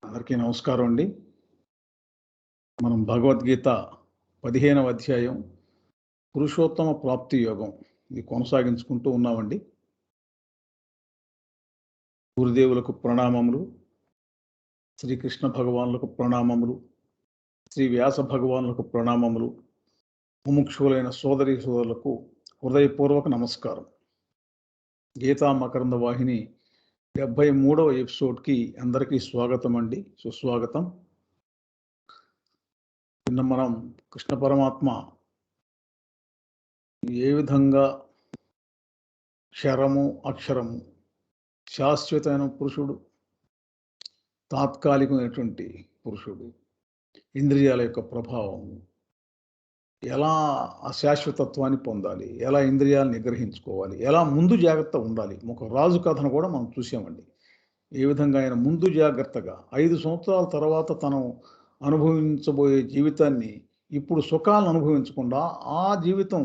అందరికీ నమస్కారం అండి. మనం భగవద్గీత 15వ అధ్యాయం పురుషోత్తమ ప్రాప్తి యోగం ఇది కొనసాగించుకుంటూ ఉన్నామండి. గురుదేవులకు ప్రణామములు, శ్రీకృష్ణ భగవానులకు ప్రణామములు, శ్రీ వ్యాస భగవానులకు ప్రణామములు, ముముక్షులైన సోదరీ సోదరులకు హృదయపూర్వక నమస్కారం. గీతా మకరంద వాహిని 73వ ఎపిసోడ్కి అందరికీ స్వాగతం అండి, సుస్వాగతం. నిన్న మనం కృష్ణ పరమాత్మ ఏ విధంగా క్షరము అక్షరము శాశ్వతమైన పురుషుడు, తాత్కాలికమైనటువంటి పురుషుడు, ఇంద్రియాల యొక్క ప్రభావం, ఎలా అశాశ్వతత్వాన్ని పొందాలి, ఎలా ఇంద్రియాలను నిగ్రహించుకోవాలి, ఎలా ముందు జాగ్రత్త ఉండాలి. ఒక రాజు కథను కూడా మనం చూసామండి. ఏ విధంగా ఆయన ముందు జాగ్రత్తగా 5 సంవత్సరాల తర్వాత తను అనుభవించబోయే జీవితాన్ని ఇప్పుడు సుఖాలను అనుభవించకుండా ఆ జీవితం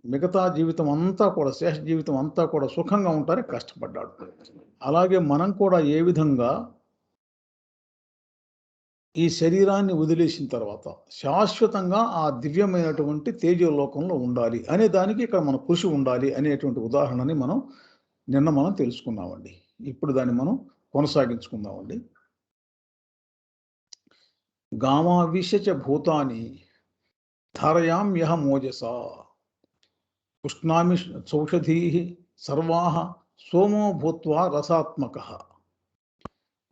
మిగతా జీవితం అంతా కూడా శేష జీవితం అంతా కూడా సుఖంగా ఉంటారని కష్టపడ్డాడు. అలాగే మనం కూడా ఏ విధంగా ఈ శరీరాన్ని వదిలేసిన తర్వాత శాశ్వతంగా ఆ దివ్యమైనటువంటి తేజలోకంలో ఉండాలి అనే దానికి ఇక్కడ మన కృషి ఉండాలి అనేటువంటి ఉదాహరణని నిన్న తెలుసుకున్నామండి. ఇప్పుడు దాన్ని మనం కొనసాగించుకుందామండి. గామావిశచ భూతాని ధారయామ్యహ మోజస ఉష్ణామి సౌషధీ సర్వాః సోమో భూత్వా రసాత్మకః.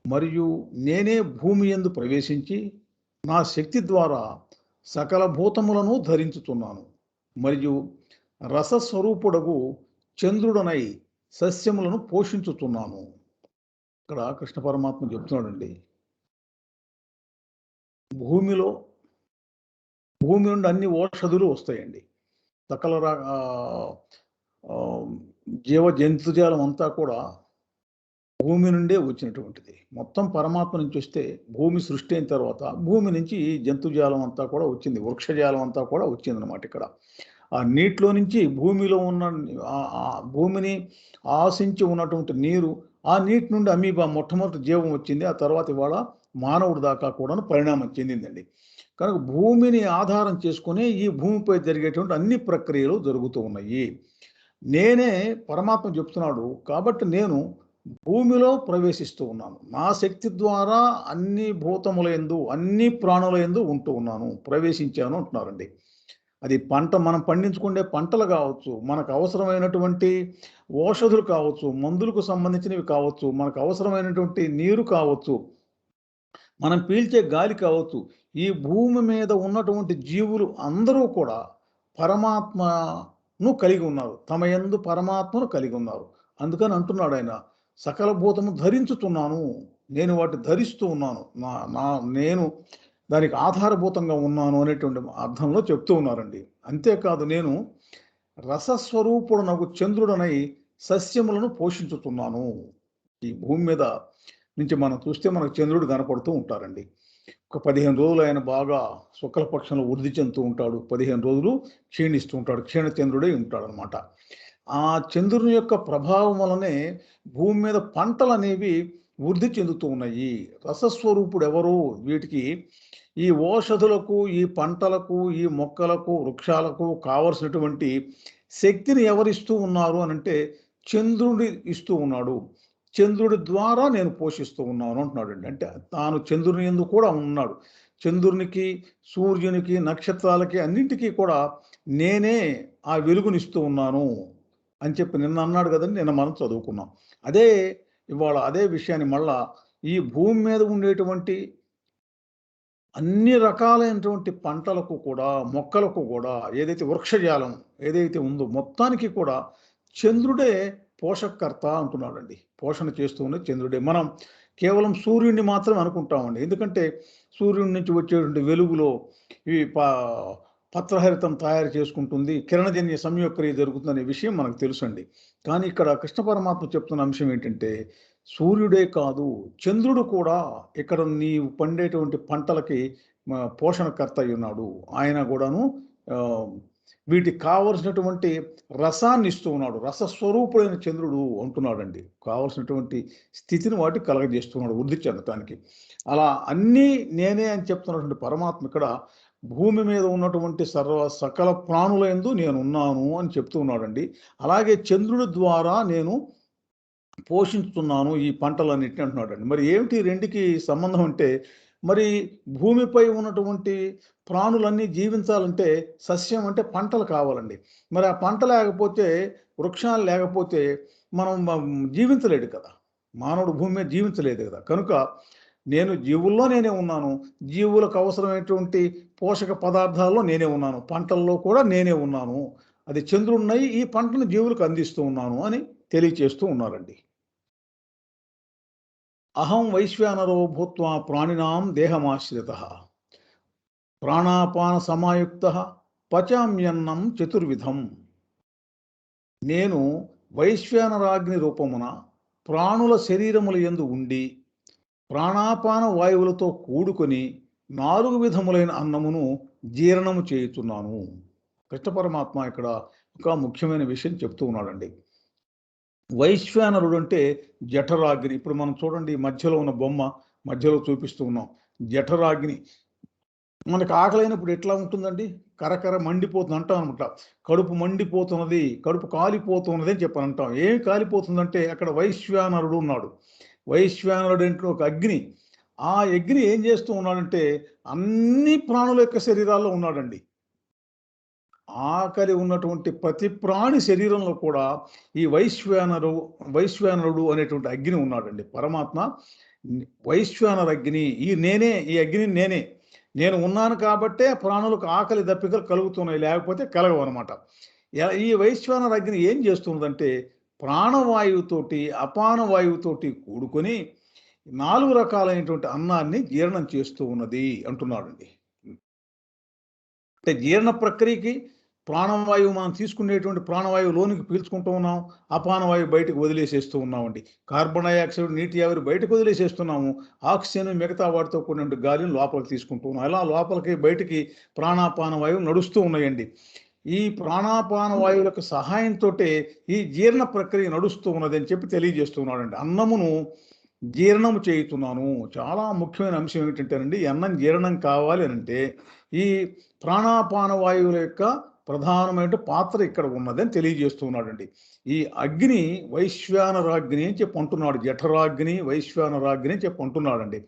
మరియు నేనే భూమి యందు ప్రవేశించి నా శక్తి ద్వారా సకల భూతములను ధరించుతున్నాను. మరియు రసస్వరూపుడగు చంద్రుడనై సస్యములను పోషించుతున్నాను. ఇక్కడ కృష్ణ పరమాత్మ చెప్తున్నాడండి, భూమి నుండి అన్ని ఔషధులు వస్తాయండి. సకల జీవ జంతుజాలం అంతా కూడా భూమి నుండే వచ్చినటువంటిది. మొత్తం పరమాత్మ నుంచి వస్తే భూమి సృష్టి అయిన తర్వాత భూమి నుంచి జంతుజాలం అంతా కూడా వచ్చింది, వృక్షజాలం అంతా కూడా వచ్చిందనమాట. ఇక్కడ ఆ నీటిలో నుంచి భూమిలో ఉన్న భూమిని ఆశించి ఉన్నటువంటి నీరు, ఆ నీటి నుండి అమీబా మొట్టమొదటి జీవం వచ్చింది. ఆ తర్వాత ఇవాళ మానవుడి దాకా కూడా పరిణామం చెందిందండి. కనుక భూమిని ఆధారం చేసుకుని ఈ భూమిపై జరిగేటువంటి అన్ని ప్రక్రియలు జరుగుతూ ఉన్నాయి. నేనే పరమాత్మ చెప్తున్నాడు కాబట్టి నేను భూమిలో ప్రవేశిస్తూ ఉన్నాను. నా శక్తి ద్వారా అన్ని భూతముల యందు అన్ని ప్రాణుల యందు ఉంటూ ఉన్నాను, ప్రవేశించాను అంటున్నారండి. అది మనం పండించుకునే పంటలు కావచ్చు, మనకు అవసరమైనటువంటి ఔషధులు కావచ్చు, మందులకు సంబంధించినవి కావచ్చు, మనకు అవసరమైనటువంటి నీరు కావచ్చు, మనం పీల్చే గాలి కావచ్చు, ఈ భూమి మీద ఉన్నటువంటి జీవులు అందరూ కూడా పరమాత్మను కలిగి ఉన్నారు, తమ యందు పరమాత్మను కలిగి ఉన్నారు. అందుకని అంటున్నాడు ఆయన, సకల భూతము ధరించుతున్నాను, నేను వాటిని ధరిస్తూ ఉన్నాను, నేను దానికి ఆధారభూతంగా ఉన్నాను అనేటువంటి అర్థంలో చెప్తూ ఉన్నారండి. అంతేకాదు, నేను రసస్వరూపుడనగు చంద్రుడనై సస్యములను పోషించుతున్నాను. ఈ భూమి మీద నుంచి మనం చూస్తే మనకు చంద్రుడు కనపడుతూ ఉంటారండి. ఒక 15 రోజులు ఆయన బాగా శుక్లపక్షంలో వృద్ధి చెందుతూ ఉంటాడు, 15 రోజులు క్షీణిస్తూ ఉంటాడు, క్షీణచంద్రుడై ఉంటాడు అనమాట. ఆ చంద్రుని యొక్క ప్రభావం వలనే భూమి మీద పంటలు అనేవి వృద్ధి చెందుతూ ఉన్నాయి. రసస్వరూపుడు ఎవరు? వీటికి ఈ ఔషధులకు, ఈ పంటలకు, ఈ మొక్కలకు, వృక్షాలకు కావలసినటువంటి శక్తిని ఎవరిస్తూ ఉన్నారు అనంటే చంద్రుడి ఇస్తూ ఉన్నాడు. చంద్రుడి ద్వారా నేను పోషిస్తూ ఉన్నాను అంటున్నాడు అండి. అంటే తాను చంద్రుని యందు కూడా ఉన్నాడు. చంద్రునికి, సూర్యునికి, నక్షత్రాలకి అన్నింటికీ కూడా నేనే ఆ వెలుగునిస్తూ ఉన్నాను అని చెప్పి నిన్న అన్నాడు కదండి. నిన్న మనం చదువుకున్నాం. ఇవాళ అదే విషయాన్ని మళ్ళా ఈ భూమి మీద ఉండేటువంటి అన్ని రకాలైనటువంటి పంటలకు కూడా, మొక్కలకు కూడా, ఏదైతే వృక్షజాలం ఏదైతే ఉందో మొత్తానికి కూడా చంద్రుడే పోషకర్త అంటున్నాడండి. పోషణ చేస్తూ ఉన్నది చంద్రుడే. మనం కేవలం సూర్యుడిని మాత్రమే అనుకుంటామండి. ఎందుకంటే సూర్యుడి నుంచి వచ్చేటువంటి వెలుగులో ఈ పత్రహరితం తయారు చేసుకుంటుంది, కిరణజన్య సంయోగక్రియ జరుగుతుందనే విషయం మనకు తెలుసండి. కానీ ఇక్కడ కృష్ణ పరమాత్మ చెప్తున్న అంశం ఏంటంటే, సూర్యుడే కాదు, చంద్రుడు కూడా ఇక్కడ నీవు పండేటువంటి పంటలకి పోషణకర్త అయి ఉన్నాడు. ఆయన కూడాను వీటికి కావలసినటువంటి రసాన్ని ఇస్తూ ఉన్నాడు. రసస్వరూపుడైన చంద్రుడు అంటున్నాడండి. కావలసినటువంటి స్థితిని వాటికి కలగజేస్తున్నాడు వృద్ధి చెందటానికి. అలా అన్నీ నేనే అని చెప్తున్నటువంటి పరమాత్మ ఇక్కడ భూమి మీద ఉన్నటువంటి సకల ప్రాణులందు నేనున్నాను అని చెప్తూ ఉన్నాడండి. అలాగే చంద్రుడి ద్వారా నేను పోషించుతున్నాను ఈ పంటలన్నిటిని అంటున్నాడండి. మరి ఏమిటి రెండికి సంబంధం అంటే, మరి భూమిపై ఉన్నటువంటి ప్రాణులన్నీ జీవించాలంటే సస్యం అంటే పంటలు కావాలండి. మరి ఆ పంట లేకపోతే, వృక్షాలు లేకపోతే మనం జీవించలేడు కదా! మానవుడు భూమి మీద జీవించలేదు కదా! కనుక నేను జీవుల్లో నేనే ఉన్నాను. జీవులకు అవసరమైనటువంటి పోషక పదార్థాల్లో నేనే ఉన్నాను. పంటల్లో కూడా నేనే ఉన్నాను. అది చంద్రుడినై ఈ పంటను జీవులకు అందిస్తూ ఉన్నాను అని తెలియచేస్తూ ఉన్నారండి. అహం వైశ్వానరో భూత్వా ప్రాణినాం దేహమాశ్రితః ప్రాణాపాన సమాయుక్తః పచామ్యన్నం చతుర్విధం. నేను వైశ్వానరాగ్ని రూపమున ప్రాణుల శరీరముల యందు ఉండి ప్రాణాపాన వాయువులతో కూడుకొని 4 విధములైన అన్నమును జీర్ణము చేయుచున్నాను. కృష్ణ పరమాత్మ ఇక్కడ ఒక ముఖ్యమైన విషయం చెప్తూ ఉన్నాడండి. వైశ్వానరుడు అంటే జఠరాగ్ని. ఇప్పుడు మనం చూడండి మధ్యలో ఉన్న బొమ్మ మధ్యలో చూపిస్తూ ఉన్నాం. జఠరాగ్ని. మనకు ఆకలైనప్పుడు ఎట్లా ఉంటుందండి? కరకర మండిపోతుంది అంటాం అనమాట. కడుపు మండిపోతున్నది, కడుపు కాలిపోతున్నది అని చెప్పని అంటాం. ఏమి కాలిపోతుందంటే అక్కడ వైశ్వానరుడు ఉన్నాడు. వైశ్వానరుడు అంటే ఒక అగ్ని. ఆ అగ్ని ఏం చేస్తూ ఉన్నాడంటే అన్ని ప్రాణుల యొక్క శరీరాల్లో ఉన్నాడండి. ఆకలి ఉన్నటువంటి ప్రతి ప్రాణి శరీరంలో కూడా ఈ వైశ్వానరుడు అనేటువంటి అగ్ని ఉన్నాడండి. పరమాత్మ వైశ్వానర అగ్ని. ఈ అగ్ని నేనే. నేను ఉన్నాను కాబట్టే ప్రాణులకు ఆకలి దప్పికలు కలుగుతున్నాయి, లేకపోతే కలగవు అనమాట. ఈ వైశ్వానర అగ్ని ఏం చేస్తున్నదంటే ప్రాణవాయువుతోటి అపాన వాయువుతోటి కూడుకొని 4 రకాలైనటువంటి అన్నాన్ని జీర్ణం చేస్తూ ఉన్నది అంటున్నాడండి. అంటే జీర్ణ ప్రక్రియకి ప్రాణవాయువు మనం తీసుకునేటువంటి ప్రాణవాయువు లోనికి పీల్చుకుంటూ ఉన్నాం. అపానవాయువు బయటకు వదిలేసేస్తూ ఉన్నామండి. కార్బన్ డయాక్సైడ్, నీటి ఆవిరి బయటకు వదిలేసేస్తున్నాము. ఆక్సిజన్ మిగతా వాటితో కూడిన గాలిని లోపలికి తీసుకుంటూ ఉన్నాం. అలా లోపలికి బయటికి ప్రాణాపాన వాయువు నడుస్తూ ఉన్నాయండి. ఈ ప్రాణాపాన వాయువులకు సహాయంతోటే ఈ జీర్ణ ప్రక్రియ నడుస్తూ ఉన్నదని చెప్పి తెలియజేస్తున్నాడండి. అన్నమును జీర్ణము చేయుతున్నాను. చాలా ముఖ్యమైన అంశం ఏమిటంటేనండి, ఈ అన్నం జీర్ణం కావాలి అనంటే ఈ ప్రాణాపాన వాయువుల యొక్క ప్రధానమైన పాత్ర ఇక్కడ ఉన్నదని తెలియజేస్తున్నాడండి. ఈ అగ్ని వైశ్వానరాగ్ని అని చెప్పి అంటున్నాడు. జఠరాగ్ని, వైశ్వానరాగ్ని అని చెప్పి అంటున్నాడండి.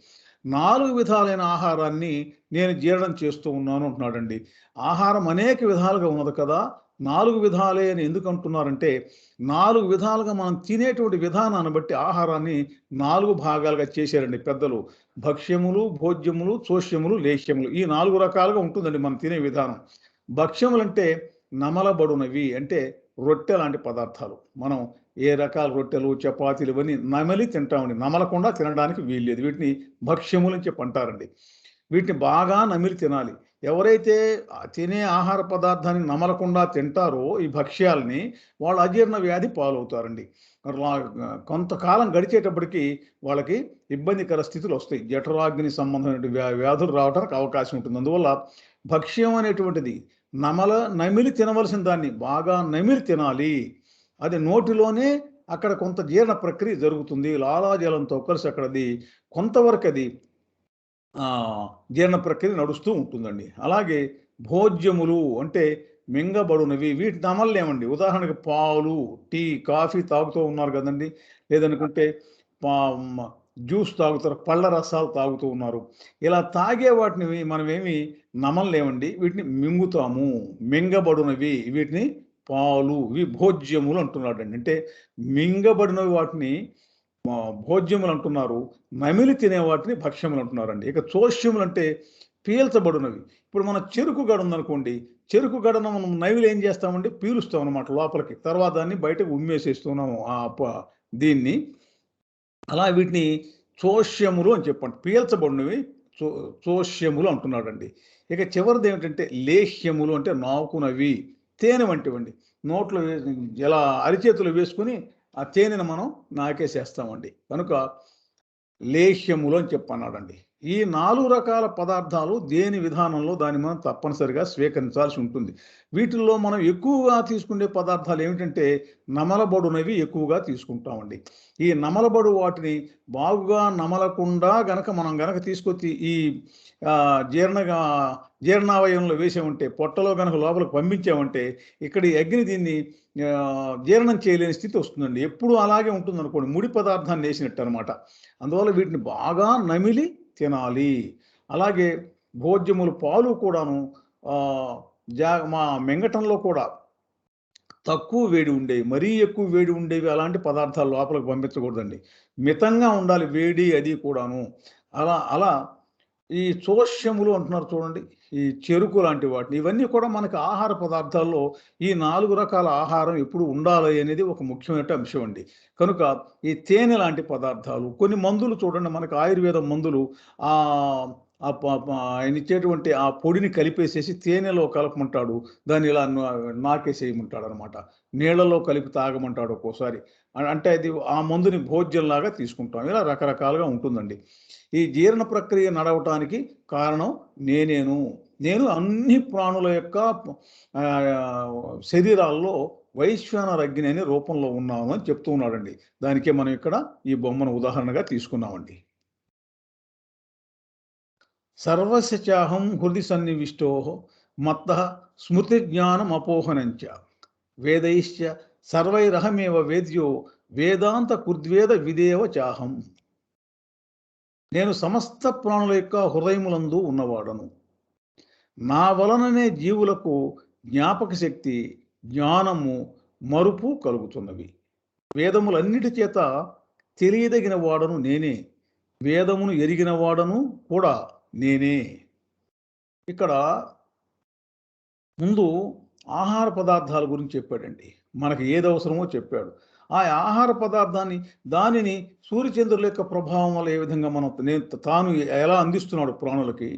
4 విధాలైన ఆహారాన్ని నేను జీర్ణం చేస్తూ ఉన్నాను అంటున్నాడండి. ఆహారం అనేక విధాలుగా ఉన్నది కదా! 4 విధాలే అని ఎందుకు అంటున్నారంటే 4 విధాలుగా మనం తినేటువంటి విధానాన్ని బట్టి ఆహారాన్ని 4 భాగాలుగా చేశారండి పెద్దలు. భక్ష్యములు, భోజ్యములు, చోష్యములు, లేహ్యములు. ఈ 4 రకాలుగా ఉంటుందండి మనం తినే విధానం. భక్ష్యములంటే నమలబడునవి, అంటే రొట్టె లాంటి పదార్థాలు. మనం ఏ రకాల రొట్టెలు, చపాతీలు ఇవన్నీ నమిలి తింటామండి. నమలకుండా తినడానికి వీల్లేదు. వీటిని భక్ష్యములు అని చెప్పి అంటారండి. వీటిని బాగా నమిలి తినాలి. ఎవరైతే తినే ఆహార పదార్థాన్ని నమలకుండా తింటారో ఈ భక్ష్యాలని, వాళ్ళు అజీర్ణ వ్యాధి పాలవుతారండి. కొంతకాలం గడిచేటప్పటికి వాళ్ళకి ఇబ్బందికర స్థితులు వస్తాయి. జఠరాగ్ని సంబంధమైన వ్యాధులు రావడానికి అవకాశం ఉంటుంది. అందువల్ల భక్ష్యం అనేటువంటిది నమిలి తినవలసిన దాన్ని బాగా నమిలి తినాలి. అది నోటిలోనే అక్కడ కొంత జీర్ణ ప్రక్రియ జరుగుతుంది. లాలాజలంతో కలిసి అక్కడది కొంతవరకు అది జీర్ణ ప్రక్రియ నడుస్తూ ఉంటుందండి. అలాగే భోజ్యములు అంటే మింగబడునవి, వీటి నమలలేమండి. ఉదాహరణకి పాలు, టీ, కాఫీ తాగుతూ ఉన్నారు కదండి. లేదనుకుంటే జ్యూస్ తాగుతారు, పళ్ళ రసాలు తాగుతూ ఉన్నారు. ఇలా తాగే వాటిని మనమేమి నమలలేమండి. వీటిని మింగుతాము. మింగబడునవి వీటిని పాలు, ఇవి భోజ్యములు అంటున్నాడండి. అంటే మింగబడినవి వాటిని భోజ్యములు అంటున్నారు. నమిలి తినే వాటిని భక్ష్యములు అంటున్నారండి. ఇక చోష్యములు అంటే పీల్చబడినవి. ఇప్పుడు మన చెరుకు గడ ఉందనుకోండి, చెరుకు గడను మనం నమిలి ఏం చేస్తామండి, పీలుస్తాం అనమాట లోపలికి. తర్వాత దాన్ని బయటకు ఉమ్మేసేస్తున్నాము దీన్ని. అలా వీటిని చోష్యములు అని చెప్పండి. పీల్చబడినవి చోష్యములు అంటున్నాడండి. ఇక చివరిది ఏమిటంటే లేహ్యములు, అంటే నాకునవి, తేనె వంటివండి. నోట్లో ఎలా అరిచేతులు వేసుకుని ఆ తేనెను మనం నాకేసేస్తామండి. కనుక లేహ్యములు అని చెప్పన్నాడండి. ఈ 4 రకాల పదార్థాలు దేని విధానంలో దాన్ని మనం తప్పనిసరిగా స్వీకరించాల్సి ఉంటుంది. వీటిల్లో మనం ఎక్కువగా తీసుకునే పదార్థాలు ఏమిటంటే, నమలబడునవి ఎక్కువగా తీసుకుంటామండి. ఈ నమలబడు వాటిని బాగుగా నమలకుండా గనక మనం గనక తీసుకొచ్చి ఈ జీర్ణగా జీర్ణావయవంలో వేసామంటే, పొట్టలో గనక లోపలికి పంపించామంటే, ఇక్కడ ఈ అగ్ని దీన్ని జీర్ణం చేయలేని స్థితి వస్తుందండి. ఎప్పుడూ అలాగే ఉంటుందనుకోండి. ముడి పదార్థాన్ని ఏసినట్టనమాట. అందువల్ల వీటిని బాగా నమిలి తినాలి. అలాగే భోజ్యములు పాలు కూడాను ఆహ్, మా మింగటంలో కూడా తక్కువ వేడి ఉండేవి, మరీ ఎక్కువ వేడి ఉండేవి అలాంటి పదార్థాలు లోపలికి పంపించకూడదండి. మితంగా ఉండాలి వేడి అది కూడాను. అలా అలా ఈ చోష్యములు అంటున్నారు చూడండి. ఈ చెరుకు లాంటి వాటిని ఇవన్నీ కూడా మనకి ఆహార పదార్థాల్లో ఈ 4 రకాల ఆహారం ఎప్పుడు ఉండాలి అనేది ఒక ముఖ్యమైన అంశం అండి. కనుక ఈ తేనె లాంటి పదార్థాలు, కొన్ని మందులు చూడండి మనకు ఆయుర్వేదం మందులు ఆహ్, ఆ ప ప ఆయన ఇచ్చేటువంటి ఆ పొడిని కలిపేసేసి తేనెలో కలపమంటాడు. దాన్ని ఇలా నాకేసేయమంటాడనమాట. నీళ్ళలో కలిపి తాగమంటాడు ఒక్కోసారి. అంటే అది ఆ మందుని భోజ్యంలాగా తీసుకుంటాం. ఇలా రకరకాలుగా ఉంటుందండి. ఈ జీర్ణ ప్రక్రియ నడవటానికి కారణం నేనేను. నేను అన్ని ప్రాణుల యొక్క శరీరాల్లో వైశ్వానర అగ్ని అనే రూపంలో ఉన్నాను అని చెప్తూ ఉన్నాడండి. దానికే మనం ఇక్కడ ఈ బొమ్మను ఉదాహరణగా తీసుకున్నామండి. సర్వస్య చాహం హృది సన్నివిష్టో మత్తః స్మృతిజ్ఞానమపోహనంచ వేదైశ్చ సర్వైరహమేవ వేద్యో వేదాంత కుర్ద్వేద విదేవ చాహం. నేను సమస్త ప్రాణుల యొక్క హృదయములందు ఉన్నవాడను. నా వలననే జీవులకు జ్ఞాపక శక్తి, జ్ఞానము, మరుపు కలుగుతున్నవి. వేదములన్నిటి చేత తెలియదగిన వాడను నేనే. వేదమును ఎరిగిన వాడను కూడా నేనే. ఇక్కడ ముందు ఆహార పదార్థాల గురించి చెప్పాడండి. మనకి ఏది అవసరమో చెప్పాడు. ఆ ఆహార పదార్థాన్ని దానిని సూర్యచంద్రుల యొక్క ప్రభావం వల్ల ఏ విధంగా తాను ఎలా అందిస్తున్నాడు ప్రాణులకి.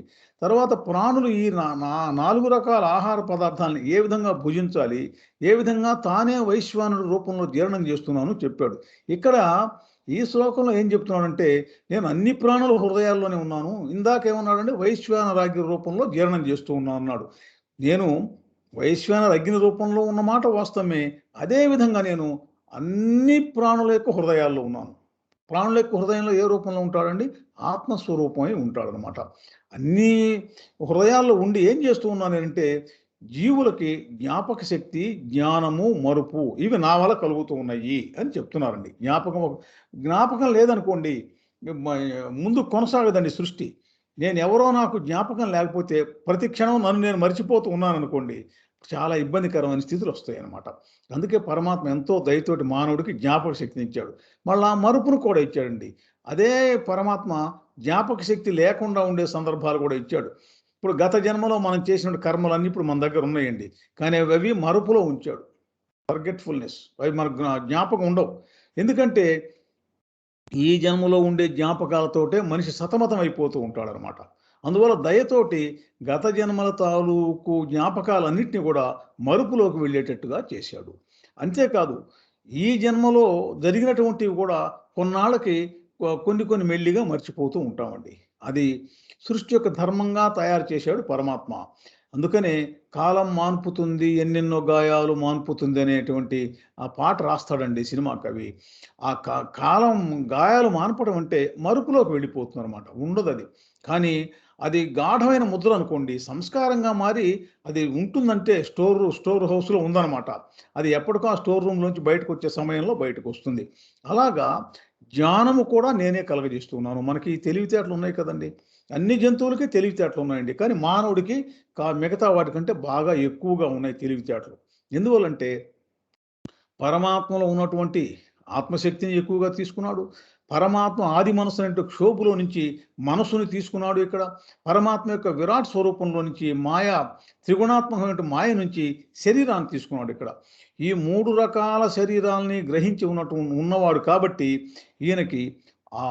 తర్వాత ప్రాణులు ఈ నా నా 4 రకాల ఆహార పదార్థాలను ఏ విధంగా భుజించాలి, ఏ విధంగా తానే వైశ్వానరుడి రూపంలో జీర్ణం చేస్తున్నాను చెప్పాడు. ఇక్కడ ఈ శ్లోకంలో ఏం చెప్తున్నాడంటే, నేను అన్ని ప్రాణుల హృదయాల్లోనే ఉన్నాను. ఇందాకేమన్నాడంటే వైశ్వానరాగ్ని రూపంలో జీర్ణం చేస్తూ ఉన్నాను అన్నాడు. నేను వైశ్వానర అగ్ని రూపంలో ఉన్నమాట వాస్తవమే. అదే విధంగా నేను అన్ని ప్రాణుల యొక్క హృదయాల్లో ఉన్నాను. ప్రాణుల యొక్క హృదయంలో ఏ రూపంలో ఉంటాడండి? ఆత్మస్వరూపమై ఉంటాడనమాట. అన్నీ హృదయాల్లో ఉండి ఏం చేస్తూ ఉన్నానంటే, జీవులకి జ్ఞాపక శక్తి, జ్ఞానము, మరుపు ఇవి నా వల్ల కలుగుతూ ఉన్నాయి అని చెప్తున్నారండి. జ్ఞాపకం లేదనుకోండి, మ ముందు కొనసాగదండి సృష్టి. నేనెవరో నాకు జ్ఞాపకం లేకపోతే ప్రతి క్షణం నన్ను నేను మర్చిపోతూ ఉన్నాననుకోండి, చాలా ఇబ్బందికరమైన స్థితులొస్తాయనమాట. అందుకే పరమాత్మ ఎంతో దయతోటి మానవుడికి జ్ఞాపక శక్తినిచ్చాడు. మళ్ళా మరుపును కూడా ఇచ్చాడండి. అదే పరమాత్మ జ్ఞాపక శక్తి లేకుండా ఉండే సందర్భాలు కూడా ఇచ్చాడు. ఇప్పుడు గత జన్మలో మనం చేసిన కర్మలన్నీ ఇప్పుడు మన దగ్గర ఉన్నాయండి. కానీ అవి మరుపులో ఉంచాడు. ఫర్గెట్‌ఫుల్‌నెస్ అవి మనకు జ్ఞాపకం ఉండవు. ఎందుకంటే ఈ జన్మలో ఉండే జ్ఞాపకాలతోటే మనిషి సతమతం అయిపోతూ ఉంటాడనమాట. అందువల్ల దయతోటి గత జన్మల తాలూకు జ్ఞాపకాలన్నిటిని కూడా మరుపులోకి వెళ్ళేటట్టుగా చేశాడు. అంతేకాదు ఈ జన్మలో జరిగినటువంటివి కూడా కొన్నాళ్ళకి కొన్ని కొన్ని మెల్లిగా మర్చిపోతూ ఉంటామండి. అది సృష్టి యొక్క ధర్మంగా తయారు చేశాడు పరమాత్మ. అందుకనే కాలం మాన్పుతుంది ఎన్నెన్నో గాయాలు మాన్పుతుంది అనేటువంటి ఆ పాట రాస్తాడండి సినిమా కవి. ఆ కాలం గాయాలు మాన్పడం అంటే మరుపులోకి వెళ్ళిపోతుందనమాట. ఉండదది. కానీ అది గాఢమైన ముద్ర అనుకోండి. సంస్కారంగా మారి అది ఉంటుందంటే స్టోర్ హౌస్‌లో ఉందనమాట. అది ఎప్పటికో ఆ స్టోర్ రూమ్‌లోంచి బయటకొచ్చే సమయంలో బయటకొస్తుంది. అలాగా జ్ఞానము కూడా నేనే కలుగజేస్తున్నాను. మనకి తెలివితేటలు ఉన్నాయి కదండీ! అన్ని జంతువులకి తెలివితేటలు ఉన్నాయండి. కానీ మానవుడికి మిగతా వాటికంటే బాగా ఎక్కువగా ఉన్నాయి తెలివితేటలు. ఎందువల్లంటే పరమాత్మలో ఉన్నటువంటి ఆత్మశక్తిని ఎక్కువగా తీసుకున్నాడు. పరమాత్మ ఆది మనస్సు అనేటి క్షోభులో నుంచి మనస్సుని తీసుకున్నాడు ఇక్కడ. పరమాత్మ యొక్క విరాట్ స్వరూపంలో నుంచి త్రిగుణాత్మకమైన మాయ నుంచి శరీరాన్ని తీసుకున్నాడు ఇక్కడ. ఈ 3 రకాల శరీరాల్ని గ్రహించి ఉన్నవాడు కాబట్టి ఈయనకి ఆ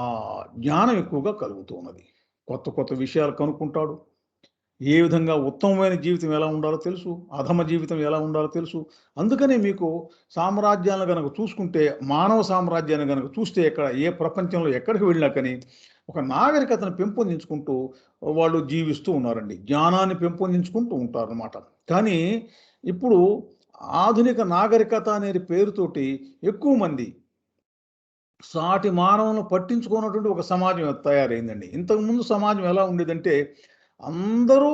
జ్ఞానం ఎక్కువగా కలుగుతూ ఉన్నది. కొత్త కొత్త విషయాలు కనుక్కుంటాడు. ఏ విధంగా ఉత్తమమైన జీవితం ఎలా ఉండాలో తెలుసు. అధమ జీవితం ఎలా ఉండాలో తెలుసు. అందుకనే మీకు సామ్రాజ్యాలను గనక చూసుకుంటే, మానవ సామ్రాజ్యాన్ని గనక చూస్తే ఏ ప్రపంచంలో ఎక్కడికి వెళ్ళినా కానీ, ఒక నాగరికతను పెంపొందించుకుంటూ వాళ్ళు జీవిస్తూ ఉన్నారండి. జ్ఞానాన్ని పెంపొందించుకుంటూ ఉంటారనమాట. కానీ ఇప్పుడు ఆధునిక నాగరికత అనే పేరుతోటి ఎక్కువ మంది సాటి మానవులను పట్టించుకున్నటువంటి ఒక సమాజం తయారైందండి. ఇంతకుముందు సమాజం ఎలా ఉండేదంటే, అందరూ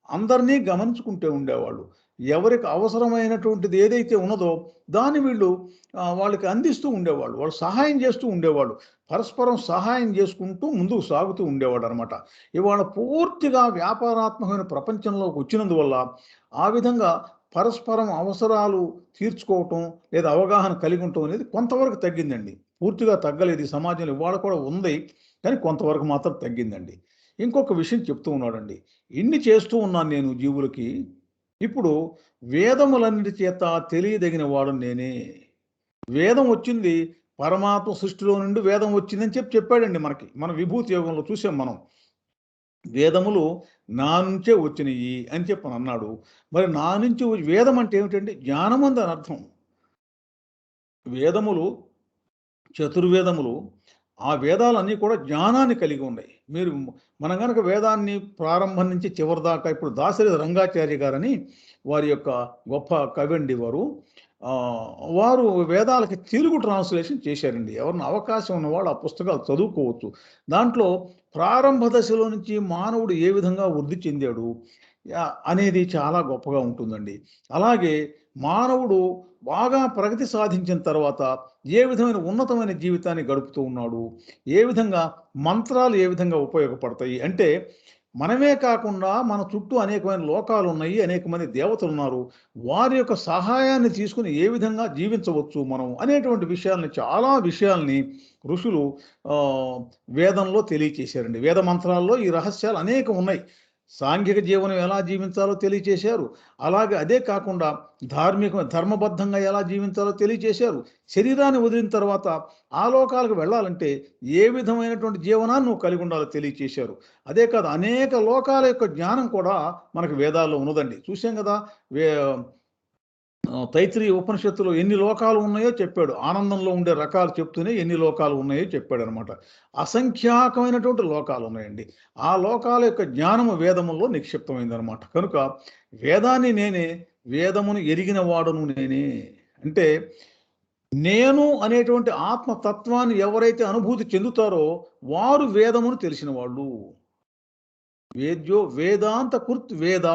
అందరినీ గమనించుకుంటూ ఉండేవాళ్ళు. ఎవరికి అవసరమైనటువంటిది ఏదైతే ఉన్నదో దాన్ని వీళ్ళు వాళ్ళకి అందిస్తూ ఉండేవాళ్ళు. వాళ్ళు సహాయం చేస్తూ ఉండేవాళ్ళు. పరస్పరం సహాయం చేసుకుంటూ ముందుకు సాగుతూ ఉండేవాడనమాట. ఇవాళ పూర్తిగా వ్యాపారాత్మకమైన ప్రపంచంలోకి వచ్చినందువల్ల ఆ విధంగా పరస్పరం అవసరాలు తీర్చుకోవటం లేదా అవగాహన కలిగి ఉండటం అనేది కొంతవరకు తగ్గిందండి. పూర్తిగా తగ్గలేదు. ఈ సమాజంలో ఇవాళ కూడా ఉంది. కానీ కొంతవరకు మాత్రం తగ్గిందండి. ఇంకొక విషయం చెప్తూ ఉన్నాడండి. ఇన్ని చేస్తూ ఉన్నాను నేను జీవులకి. ఇప్పుడు వేదములన్నిటి చేత తెలియదగిన వాడను నేనే. వేదం వచ్చింది పరమాత్మ సృష్టిలో నుండి వేదం వచ్చిందని చెప్పాడండి మనకి. మన విభూతి యోగంలో చూసాం మనం. వేదములు నా నుంచే వచ్చినయి అని చెప్పనన్నాడు. మరి నా నుంచి వేదం అంటే ఏమిటండి? జ్ఞానముందని అర్థం. వేదములు చతుర్వేదములు ఆ వేదాలన్నీ కూడా జ్ఞానాన్ని కలిగి ఉన్నాయి. మనం గనక వేదాన్ని ప్రారంభం నుంచి చివరి దాకా ఇప్పుడు దాశరథి రంగాచార్య గారని వారి యొక్క గొప్ప కవండి వారు. వారు వేదాలకి తెలుగు ట్రాన్స్‌లేషన్ చేశారండి. ఎవరైనా అవకాశం ఉన్నవాళ్ళు ఆ పుస్తకాలు చదువుకోవచ్చు. దాంట్లో ప్రారంభ దశలో నుంచి మానవుడు ఏ విధంగా వృద్ధి చెందాడు అనేది చాలా గొప్పగా ఉంటుందండి. అలాగే మానవుడు బాగా ప్రగతి సాధించిన తర్వాత ఏ విధమైన ఉన్నతమైన జీవితాన్ని గడుపుతూ ఉన్నాడు? ఏ విధంగా మంత్రాలు ఏ విధంగా ఉపయోగపడతాయి? అంటే మనమే కాకుండా మన చుట్టూ అనేకమైన లోకాలున్నాయి. అనేక మంది దేవతలున్నారు. వారి యొక్క సహాయాన్ని తీసుకొని ఏ విధంగా జీవించవచ్చు మనం అనేటువంటి విషయాల్ని చాలా విషయాల్ని ఋషులు వేదంలో తెలియచేశారండి. వేద మంత్రాల్లో ఈ రహస్యాలు అనేకం ఉన్నాయి. సాంఘిక జీవనం ఎలా జీవించాలో తెలియచేశారు. అలాగే అదే కాకుండా ధర్మబద్ధంగా ఎలా జీవించాలో తెలియచేశారు. శరీరాన్ని వదిలిన తర్వాత ఆ లోకాలకు వెళ్ళాలంటే ఏ విధమైనటువంటి జీవనాన్ని నువ్వు కలిగి ఉండాలో తెలియచేశారు. అదే కాదు అనేక లోకాల యొక్క జ్ఞానం కూడా మనకు వేదాల్లో ఉన్నదండి. చూసాం కదా! వే తైత్రీయ ఉపనిషత్తులో ఎన్ని లోకాలు ఉన్నాయో చెప్పాడు. ఆనందంలో ఉండే రకాలు చెప్తూనే ఎన్ని లోకాలు ఉన్నాయో చెప్పాడనమాట. అసంఖ్యాకమైనటువంటి లోకాలు ఉన్నాయండి. ఆ లోకాల యొక్క జ్ఞానము వేదములో నిక్షిప్తమైందనమాట. కనుక వేదాన్ని నేనే, వేదమును ఎరిగిన వాడును నేనే. అంటే నేను అనేటువంటి ఆత్మతత్వాన్ని ఎవరైతే అనుభూతి చెందుతారో వారు వేదమును తెలిసిన వాళ్ళు. వేద్యో వేదాంత కృత్ వేద.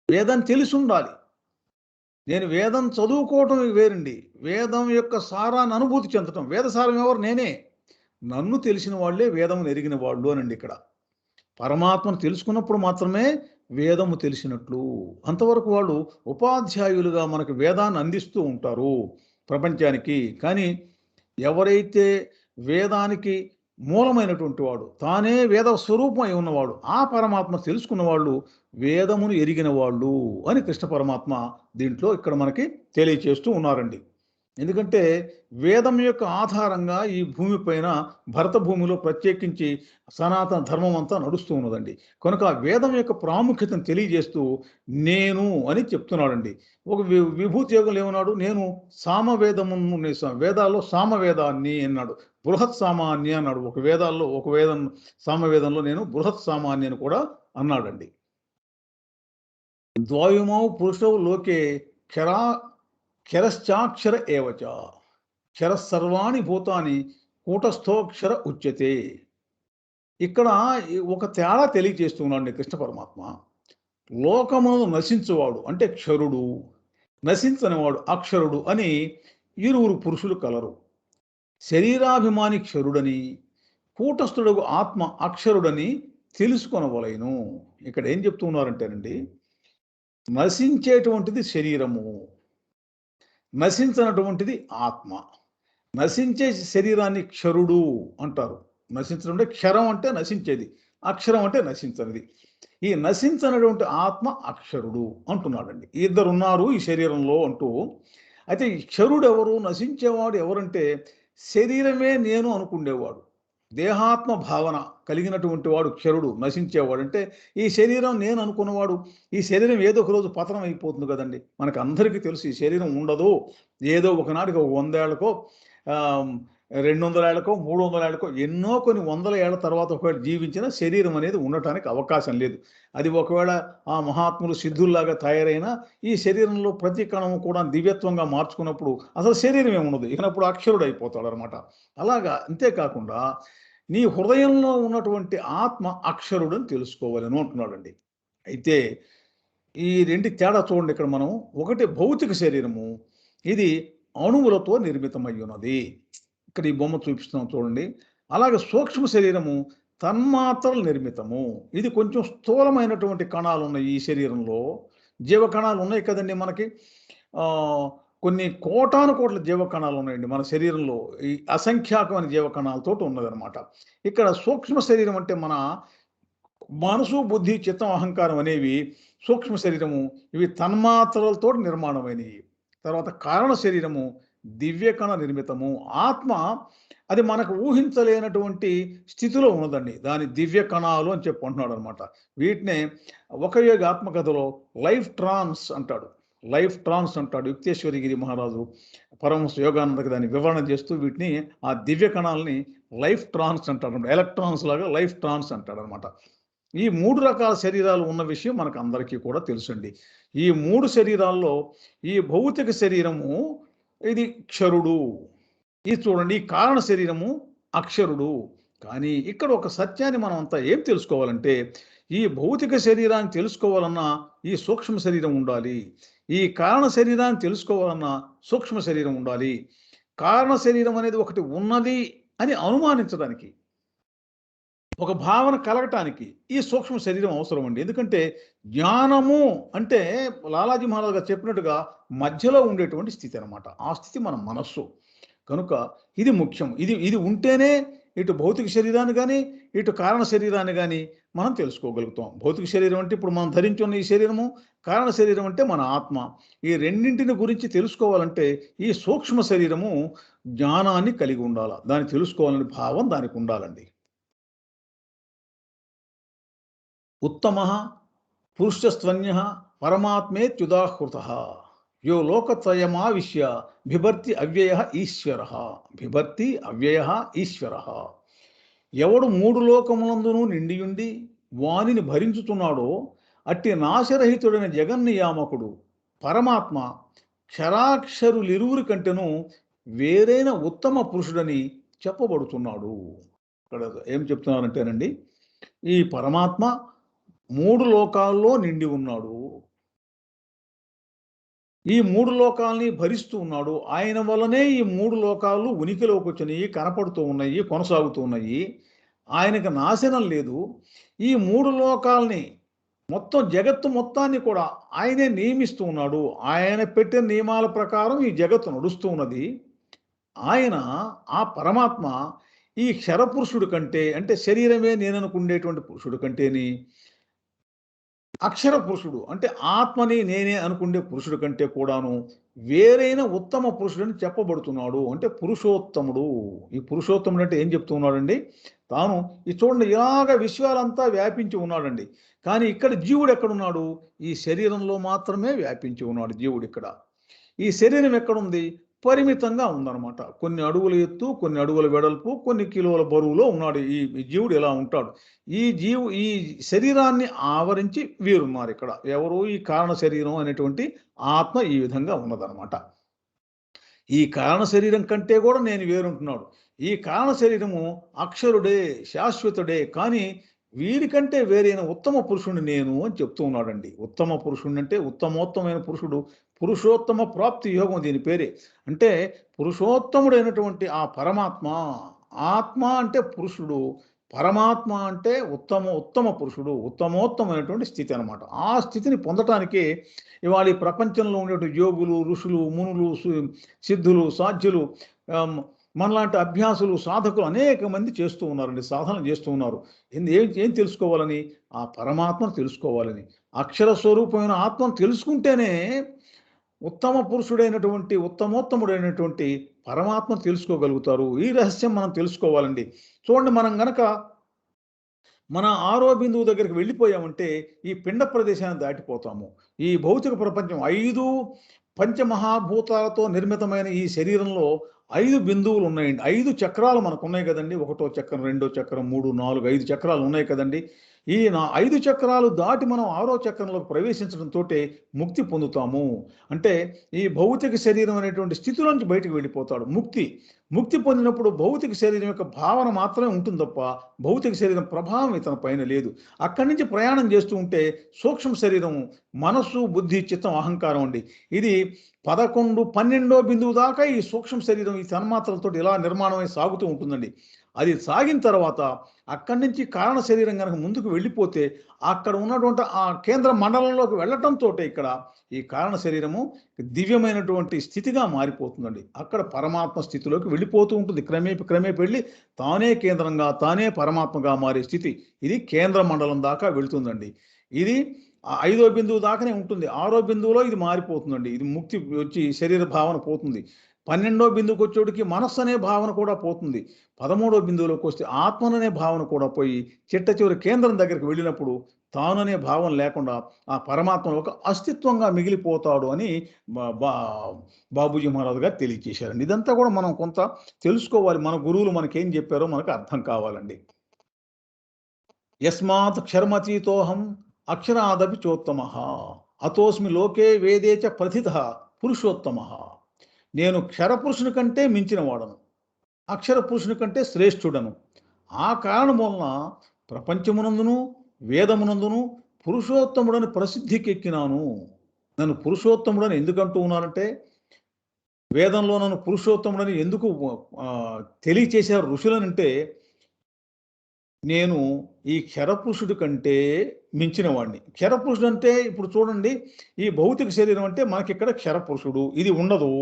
వేదం తెలిసుండాలి. నేను వేదం చదువుకోవటం వేరండి. వేదం యొక్క సారాన్ని అనుభూతి చెందటం. వేద సారం ఎవరు? నేనే. నన్ను తెలిసిన వాళ్ళే వేదమును ఎరిగిన వాళ్ళు అనండి ఇక్కడ. పరమాత్మను తెలుసుకున్నప్పుడు మాత్రమే వేదము తెలిసినట్లు. అంతవరకు వాళ్ళు ఉపాధ్యాయులుగా మనకు వేదాన్ని అందిస్తూ ఉంటారు ప్రపంచానికి. కానీ ఎవరైతే వేదానికి మూలమైనటువంటి వాడు, తానే వేద స్వరూపమై ఉన్నవాడు, ఆ పరమాత్మ తెలుసుకున్న వాళ్ళు వేదమును ఎరిగిన వాళ్ళు అని కృష్ణ పరమాత్మ దీంట్లో ఇక్కడ మనకి తెలియచేస్తూ ఉన్నారండి. ఎందుకంటే వేదం యొక్క ఆధారంగా ఈ భూమి పైన భరత భూమిలో ప్రత్యేకించి సనాతన ధర్మం అంతా నడుస్తూ ఉన్నదండి. కనుక ఆ వేదం యొక్క ప్రాముఖ్యతను తెలియజేస్తూ నేను అని చెప్తున్నాడండి. ఒక విభూతి యోగంలో ఏమన్నాడు? నేను సామవేదమును వేదాల్లో సామవేదాన్ని అన్నాడు. బృహత్ సామాన్య అన్నాడు. ఒక వేదం సామవేదంలో నేను బృహత్ సామాన్య అని కూడా అన్నాడండి. ద్వయమౌ పురుషౌ లోకే క్షరా క్షరశ్చాక్షర ఏవచ. క్షరసర్వాణి భూతాని కూటస్థోక్షర ఉచ్యతే. ఇక్కడ ఒక తేడా తెలియజేస్తున్నాడు కృష్ణ పరమాత్మ. లోకమును నశించువాడు అంటే క్షరుడు, నశించనివాడు అక్షరుడు అని ఇరువురు పురుషులు కలరు. శరీరాభిమాని క్షరుడని, కూటస్థుడగు ఆత్మ అక్షరుడని తెలుసుకొనవలెను. ఇక్కడ ఏం చెప్తూ ఉన్నారంటేనండి, నశించేటువంటిది శరీరము, నశించనటువంటిది ఆత్మ. నశించే శరీరాన్ని క్షరుడు అంటారు. నశించడం అంటే క్షరం అంటే నశించేది, అక్షరం అంటే నశించనిది. ఈ నశించనటువంటి ఆత్మ అక్షరుడు అంటున్నాడండి. ఇద్దరున్నారు ఈ శరీరంలో అంటూ. అయితే ఈ క్షరుడు ఎవరు? నశించేవాడు ఎవరంటే శరీరమే నేను అనుకునేవాడు. దేహాత్మ భావన కలిగినటువంటి వాడు క్షరుడు, నశించేవాడు. అంటే ఈ శరీరం నేను అనుకున్నవాడు. ఈ శరీరం ఏదో ఒక రోజు పతనం అయిపోతుంది కదండి. మనకు అందరికీ తెలుసు ఈ శరీరం ఉండదు. ఏదో ఒకనాటికి ఒక 100 ఏళ్లకో 200 ఏళ్లకో, 300 ఏళ్లకో ఎన్నో కొన్ని వందల ఏళ్ల తర్వాత ఒకవేళ జీవించిన శరీరం అనేది ఉండటానికి అవకాశం లేదు. అది ఒకవేళ ఆ మహాత్ములు సిద్ధుల్లాగా తయారైన ఈ శరీరంలో ప్రతి కణము కూడా దివ్యత్వంగా మార్చుకున్నప్పుడు అసలు శరీరం ఏముండదు. ఇకనప్పుడు అక్షరుడు అయిపోతాడనమాట. అలాగా అంతేకాకుండా నీ హృదయంలో ఉన్నటువంటి ఆత్మ అక్షరుడని తెలుసుకోవాలని అంటున్నాడండి. అయితే ఈ రెండిటి తేడా చూడండి ఇక్కడ మనం. ఒకటి భౌతిక శరీరము. ఇది అణువులతో నిర్మితమయ్యున్నది. ఇక్కడ ఈ బొమ్మ చూపిస్తున్నాం చూడండి. అలాగే సూక్ష్మ శరీరము తన్మాత్రల నిర్మితము. ఇది కొంచెం స్థూలమైనటువంటి కణాలున్నాయి ఈ శరీరంలో. జీవ కణాలు ఉన్నాయి కదండీ మనకి. ఆహ్, కొన్ని కోటాను కోట్ల జీవ కణాలు ఉన్నాయండి మన శరీరంలో. ఈ అసంఖ్యాకమైన జీవ కణాలతోటి ఉన్నదనమాట. ఇక్కడ సూక్ష్మ శరీరం అంటే మన మనసు, బుద్ధి, చిత్తం, అహంకారం అనేవి సూక్ష్మ శరీరము. ఇవి తన్మాత్రలతో నిర్మాణమైనవి. తర్వాత కారణ శరీరము దివ్యకణ నిర్మితము. ఆత్మ అది మనకు ఊహించలేనటువంటి స్థితిలో ఉన్నదండి. దాని దివ్య కణాలు అని చెప్పి అంటున్నాడనమాట. వీటినే ఒక యోగి ఆత్మకథలో లైఫ్ ట్రాన్స్ అంటాడు. లైఫ్ ట్రాన్స్ అంటాడు యుక్తేశ్వరగిరి మహారాజు పరమహంస యోగానందకి దాన్ని వివరణ చేస్తూ వీటిని ఆ దివ్య కణాలని లైఫ్ ట్రాన్స్ అంటాడు. ఎలక్ట్రాన్స్ లాగా లైఫ్ ట్రాన్స్ అంటాడనమాట. ఈ 3 రకాల శరీరాలు ఉన్న విషయం మనకు అందరికీ కూడా తెలుసండి. ఈ 3 శరీరాల్లో ఈ భౌతిక శరీరము ఇది క్షరుడు. ఇది చూడండి ఈ కారణ శరీరము అక్షరుడు. కానీ ఇక్కడ ఒక సత్యాన్ని మనం అంతా ఏం తెలుసుకోవాలంటే ఈ భౌతిక శరీరాన్ని తెలుసుకోవాలన్నా ఈ సూక్ష్మ శరీరం ఉండాలి. ఈ కారణ శరీరాన్ని తెలుసుకోవాలన్నా సూక్ష్మ శరీరం ఉండాలి. కారణ శరీరం అనేది ఒకటి ఉన్నది అని అనుమానించడానికి, ఒక భావన కలగటానికి ఈ సూక్ష్మ శరీరం అవసరం అండి. ఎందుకంటే జ్ఞానము అంటే లాలాజీ మహారాజ్ గారు చెప్పినట్టుగా మధ్యలో ఉండేటువంటి స్థితి అనమాట. ఆ స్థితి మన మనస్సు. కనుక ఇది ముఖ్యం. ఇది ఇది ఉంటేనే ఇటు భౌతిక శరీరాన్ని గాని, ఇటు కారణ శరీరాన్ని గాని మనం తెలుసుకోగలుగుతాం. భౌతిక శరీరం అంటే ఇప్పుడు మనం ధరించున్న ఈ శరీరము, కారణ శరీరం అంటే మన ఆత్మ. ఈ రెండింటిని గురించి తెలుసుకోవాలంటే ఈ సూక్ష్మ శరీరము జ్ఞానాన్ని కలిగి ఉండాల. దాన్ని తెలుసుకోవాలనే భావం దానికి ఉండాలండి. ఉత్తమః పురుషస్త్వన్యః పరమాత్మేత్యుదాహృతః యో లోకత్రయమావిశ్య బిభర్తి అవ్యయః ఈశ్వరః. బిభర్తి అవ్యయః ఈశ్వరః. ఎవడు 3 లోకములందును నిండియుండి వానిని భరించుతున్నాడో అట్టి నాశరహితుడైన జగన్నియామకుడు పరమాత్మ క్షరాక్షరులిరువురి కంటెను వేరైన ఉత్తమ పురుషుడని చెప్పబడుతున్నాడు. ఇక్కడ ఏం చెప్తున్నారంటేనండి, ఈ పరమాత్మ 3 లోకాల్లో నిండి ఉన్నాడు. ఈ 3 లోకాల్ని భరిస్తూ ఉన్నాడు. ఆయన వల్లనే ఈ 3 లోకాలు ఉనికిలోకి వచ్చినాయి, కనపడుతూ ఉన్నాయి, కొనసాగుతూ ఉన్నాయి. ఆయనకి నాశనం లేదు. ఈ 3 లోకాల్ని మొత్తం జగత్తు మొత్తాన్ని కూడా ఆయనే నియమిస్తూ ఉన్నాడు. ఆయన పెట్టిన నియమాల ప్రకారం ఈ జగత్తు నడుస్తూ ఉన్నది. ఆయన ఆ పరమాత్మ ఈ క్షరపురుషుడి కంటే అంటే శరీరమే నేననుకునేటువంటి పురుషుడి కంటేని అక్షర పురుషుడు అంటే ఆత్మని నేనే అనుకునే పురుషుడి కంటే కూడాను వేరైన ఉత్తమ పురుషుడని చెప్పబడుతున్నాడు. అంటే పురుషోత్తముడు. ఈ పురుషోత్తముడు అంటే ఏం చెప్తూ ఉన్నాడండి? తాను ఈ చూడండి ఇలాగ విశ్వాలంతా వ్యాపించి ఉన్నాడండి. కానీ ఇక్కడ జీవుడు ఎక్కడున్నాడు? ఈ శరీరంలో మాత్రమే వ్యాపించి ఉన్నాడు జీవుడు ఇక్కడ. ఈ శరీరం ఎక్కడుంది? పరిమితంగా ఉందన్నమాట. కొన్ని అడుగుల ఎత్తు, కొన్ని అడుగుల వెడల్పు, కొన్ని కిలోల బరువులో ఉన్నాడు ఈ జీవుడు ఇలా ఉంటాడు. ఈ శరీరాన్ని ఆవరించి వీరున్నారు ఇక్కడ. ఎవరు? ఈ కారణ శరీరం అనేటువంటి ఆత్మ ఈ విధంగా ఉన్నదన్నమాట. ఈ కారణ శరీరం కంటే కూడా నేను వేరుంటున్నాడు. ఈ కారణ శరీరము అక్షరుడే, శాశ్వతుడే. కానీ వీరికంటే వేరైన ఉత్తమ పురుషుడిని నేను అని చెప్తూ ఉన్నాడండి. ఉత్తమ పురుషుడు అంటే ఉత్తమోత్తమైన పురుషుడు, పురుషోత్తమ ప్రాప్తి యోగం దీని పేరే. అంటే పురుషోత్తముడైనటువంటి ఆ పరమాత్మ, ఆత్మ అంటే పురుషుడు, పరమాత్మ అంటే ఉత్తమ పురుషుడు, ఉత్తమోత్తమైనటువంటి స్థితి అనమాట. ఆ స్థితిని పొందటానికి ఇవాళ ఈ ప్రపంచంలో ఉండేటువంటి యోగులు, ఋషులు, మునులు, సిద్ధులు, సాధ్యులు, మనలాంటి అభ్యాసులు, సాధకులు అనేక మంది చేస్తూ ఉన్నారండి. సాధన చేస్తూ ఉన్నారు. ఏం తెలుసుకోవాలని? ఆ పరమాత్మను తెలుసుకోవాలని. అక్షర స్వరూపమైన ఆత్మను తెలుసుకుంటేనే ఉత్తమ పురుషుడైనటువంటి ఉత్తమోత్తముడైనటువంటి పరమాత్మను తెలుసుకోగలుగుతారు. ఈ రహస్యం మనం తెలుసుకోవాలండి. చూడండి, మనం గనక మన ఆరో బిందువు దగ్గరికి వెళ్ళిపోయామంటే ఈ పిండ ప్రదేశాన్ని దాటిపోతాము. ఈ భౌతిక ప్రపంచం 5 పంచమహాభూతాలతో నిర్మితమైన ఈ శరీరంలో 5 బిందువులు ఉన్నాయండి. 5 చక్రాలు మనకున్నాయి కదండీ. ఒకటో చక్రం, రెండో చక్రం, 3, 4, 5 చక్రాలు ఉన్నాయి కదండీ. ఈ 5 చక్రాలు దాటి మనం 6వ చక్రంలోకి ప్రవేశించడంతోటే ముక్తి పొందుతాము. అంటే ఈ భౌతిక శరీరం అనేటువంటి స్థితిలోంచి బయటికి వెళ్ళిపోతాడు. ముక్తి పొందినప్పుడు భౌతిక శరీరం యొక్క భావన మాత్రమే ఉంటుంది తప్ప భౌతిక శరీరం ప్రభావం ఇతని పైన లేదు. అక్కడి నుంచి ప్రయాణం చేస్తూ ఉంటే సూక్ష్మ శరీరం, మనస్సు, బుద్ధి, చిత్తం, అహంకారం అండి. ఇది 11, 12వ బిందువు దాకా ఈ సూక్ష్మ శరీరం ఈ తన్మాత్రలతో ఇలా నిర్మాణమై సాగుతూ ఉంటుందండి. అది సాగిన తర్వాత అక్కడి నుంచి కారణ శరీరం కనుక ముందుకు వెళ్ళిపోతే అక్కడ ఉన్నటువంటి ఆ కేంద్ర మండలంలోకి వెళ్ళటంతో ఇక్కడ ఈ కారణ శరీరము దివ్యమైనటువంటి స్థితిగా మారిపోతుందండి. అక్కడ పరమాత్మ స్థితిలోకి వెళ్ళిపోతూ ఉంటుంది. క్రమేపి వెళ్ళి తానే కేంద్రంగా, తానే పరమాత్మగా మారే స్థితి ఇది కేంద్ర మండలం దాకా వెళుతుందండి. ఇది 5వ బిందువు దాకానే ఉంటుంది. 6వ బిందువులో ఇది మారిపోతుందండి. ఇది ముక్తి వచ్చి శరీర భావన పోతుంది. 12వ బిందువుకి వచ్చేటికి మనస్సు అనే భావన కూడా పోతుంది. 13వ బిందువులోకి వస్తే ఆత్మననే భావన కూడా పోయి చిట్ట కేంద్రం దగ్గరికి వెళ్ళినప్పుడు తాననే భావన లేకుండా ఆ పరమాత్మ ఒక అస్తిత్వంగా మిగిలిపోతాడు అని బాబూజీ మహారాజు గారు తెలియజేశారండి. ఇదంతా కూడా మనం కొంత తెలుసుకోవాలి. మన గురువులు మనకేం చెప్పారో మనకు అర్థం కావాలండి. యస్మాత్ క్షరమతీతోహం అక్షరాదపి చోత్తమ అతోస్మి లోకే వేదే చ ప్రథిత పురుషోత్తమ. నేను క్షరపురుషుని కంటే మించిన వాడను, అక్షర పురుషుని కంటే శ్రేష్ఠుడను. ఆ కారణం వలన ప్రపంచమునందును వేదమునందును పురుషోత్తముడని ప్రసిద్ధికి ఎక్కినాను. నన్ను పురుషోత్తముడని ఎందుకంటూ ఉన్నానంటే వేదంలో నన్ను పురుషోత్తముడని ఎందుకు తెలియచేశారు ఋషులనంటే నేను ఈ క్షరపురుషుడి కంటే మించిన వాడిని. క్షరపురుషుడు అంటే ఇప్పుడు చూడండి, ఈ భౌతిక శరీరం అంటే మనకి ఇక్కడ క్షరపురుషుడు ఇది ఉండదు.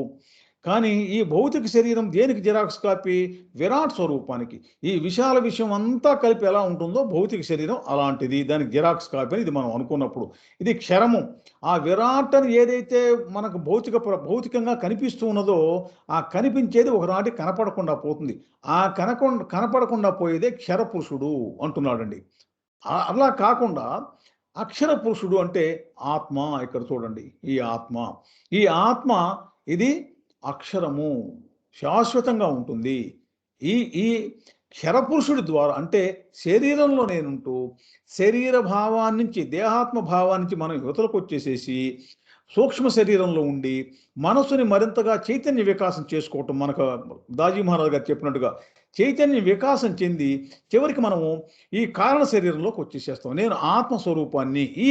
కానీ ఈ భౌతిక శరీరం దేనికి జిరాక్స్ కాపీ? విరాట్ స్వరూపానికి. ఈ విశాల విషయం అంతా కలిపి ఎలా ఉంటుందో భౌతిక శరీరం అలాంటిది, దానికి జిరాక్స్ కాపీ అని ఇది మనం అనుకున్నప్పుడు ఇది క్షరము. ఆ విరాట్ అని ఏదైతే మనకు భౌతికంగా కనిపిస్తూ ఉన్నదో ఆ కనిపించేది ఒకనాటి కనపడకుండా పోతుంది. ఆ కనపడకుండా పోయేదే క్షరపురుషుడు అంటున్నాడండి. అలా కాకుండా అక్షర పురుషుడు అంటే ఆత్మ. ఇక్కడ చూడండి, ఈ ఆత్మ ఇది అక్షరము శాశ్వతంగా ఉంటుంది. ఈ ఈ క్షరపురుషుడి ద్వారా అంటే శరీరంలో నేనుంటూ శరీర భావాన్ని నుంచి దేహాత్మ భావాన్ని నుంచి మనం యువతలకు వచ్చేసేసి సూక్ష్మ శరీరంలో ఉండి మనసుని మరింతగా చైతన్య వికాసం చేసుకోవటం, మనకు దాజీ మహారాజ్ గారు చెప్పినట్టుగా చైతన్య వికాసం చెంది చివరికి మనము ఈ కారణ శరీరంలోకి వచ్చేసేస్తాం. నేను ఆత్మస్వరూపాన్ని, ఈ